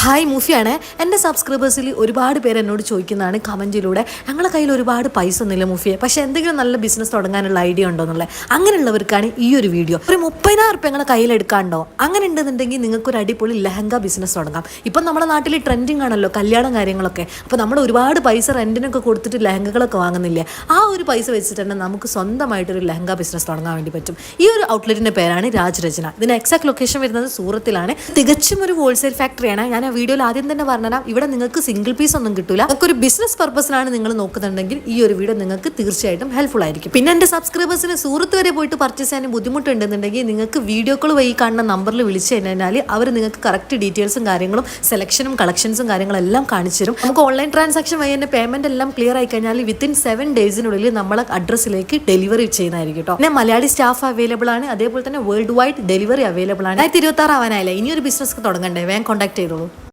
Hi മൂഫിയാണ്. എൻ്റെ സബ്സ്ക്രൈബേഴ്സിൽ ഒരുപാട് പേര് എന്നോട് ചോദിക്കുന്നതാണ് കമൻറ്റിലൂടെ, ഞങ്ങളുടെ കയ്യിൽ ഒരുപാട് പൈസ ഒന്നുമില്ല മൂഫിയെ, പക്ഷേ എന്തെങ്കിലും നല്ല ബിസിനസ് തുടങ്ങാനുള്ള ഐഡിയ ഉണ്ടോ എന്നുള്ളത്. അങ്ങനെയുള്ളവർക്കാണ് ഈ ഒരു വീഡിയോ. ഒരു 30,000 റുപ്യ ഞങ്ങളെ കയ്യിലെടുക്കാണ്ടോ? അങ്ങനെ ഉണ്ടെന്നുണ്ടെങ്കിൽ നിങ്ങൾക്കൊരു അടിപൊളി ലെഹങ്ക ബിസിനസ് തുടങ്ങാം. ഇപ്പം നമ്മുടെ നാട്ടിൽ ട്രെൻഡിങ് ആണല്ലോ കല്യാണം കാര്യങ്ങളൊക്കെ. അപ്പോൾ നമ്മൾ ഒരുപാട് പൈസ റെൻറ്റിനൊക്കെ കൊടുത്തിട്ട് ലെഹങ്കകളൊക്കെ വാങ്ങുന്നില്ലേ? ആ ഒരു പൈസ വെച്ചിട്ട് തന്നെ നമുക്ക് സ്വന്തമായിട്ടൊരു ലെഹങ്ക ബിസിനസ് തുടങ്ങാൻ വേണ്ടി പറ്റും. ഈ ഒരു ഔട്ട്ലെറ്റിൻ്റെ പേരാണ് രാജരചന. ഇതിന് എക്സാക്ട് ലൊക്കേഷൻ വരുന്നത് സൂറത്തിലാണ്. തികച്ചും ഒരു ഹോൾസെയിൽ ഫാക്ടറിയാണ്. ഞാൻ ആ വീഡിയോയിൽ ആദ്യം തന്നെ പറഞ്ഞാൽ ഇവിടെ നിങ്ങൾക്ക് സിംഗിൾ പീസ് ഒന്നും കിട്ടില്ല. നിങ്ങൾക്ക് ഒരു ബിസിനസ് പർപ്പസിലാണ് നിങ്ങൾ നോക്കുന്നുണ്ടെങ്കിൽ ഈ ഒരു വീഡിയോ നിങ്ങൾക്ക് തീർച്ചയായിട്ടും ഹെൽപ്ഫുൾ ആയിരിക്കും. പിന്നെ എൻ്റെ സബ്സ്ക്രൈബേഴ്സിന് സൂറത്ത് വരെ പോയിട്ട് പർച്ചേസ് ചെയ്യാൻ ബുദ്ധിമുട്ടുണ്ടെന്നുണ്ടെങ്കിൽ നിങ്ങൾക്ക് വീഡിയോ കോൾ വഴി കാണുന്ന നമ്പറിൽ വിളിച്ചു കഴിഞ്ഞാൽ അവർ നിങ്ങൾക്ക് കറക്റ്റ് ഡീറ്റെയിൽസും കാര്യങ്ങളും സെലക്ഷനും കളക്ഷൻസും കാര്യങ്ങളും എല്ലാം കാണിച്ചു തരും. നമുക്ക് ഓൺലൈൻ ട്രാൻസാക്ഷൻ വഴി തന്നെ പേയ്മെന്റ് എല്ലാം ക്ലിയർ ആയി കഴിഞ്ഞാൽ വിത്തിൻ 7 ഡേയ്സിനുള്ളിൽ നമ്മളെ അഡ്രസ്സിലേക്ക് ഡെലിവറി ചെയ്യുന്നതായിരിക്കും കേട്ടോ. പിന്നെ മലയാളി സ്റ്റാഫ് അവൈലബിൾ ആണ്. അതേപോലെ തന്നെ വേൾഡ് വൈഡ് ഡെലിവറി അവൈലബിൾ ആണ്. 2026 ആവാനായില്ല. ഇനിയൊരു ബിസിനസ് തുടങ്ങണ്ടേ? വേഗം കോൺടാക്ട് ചെയ്തോളൂ.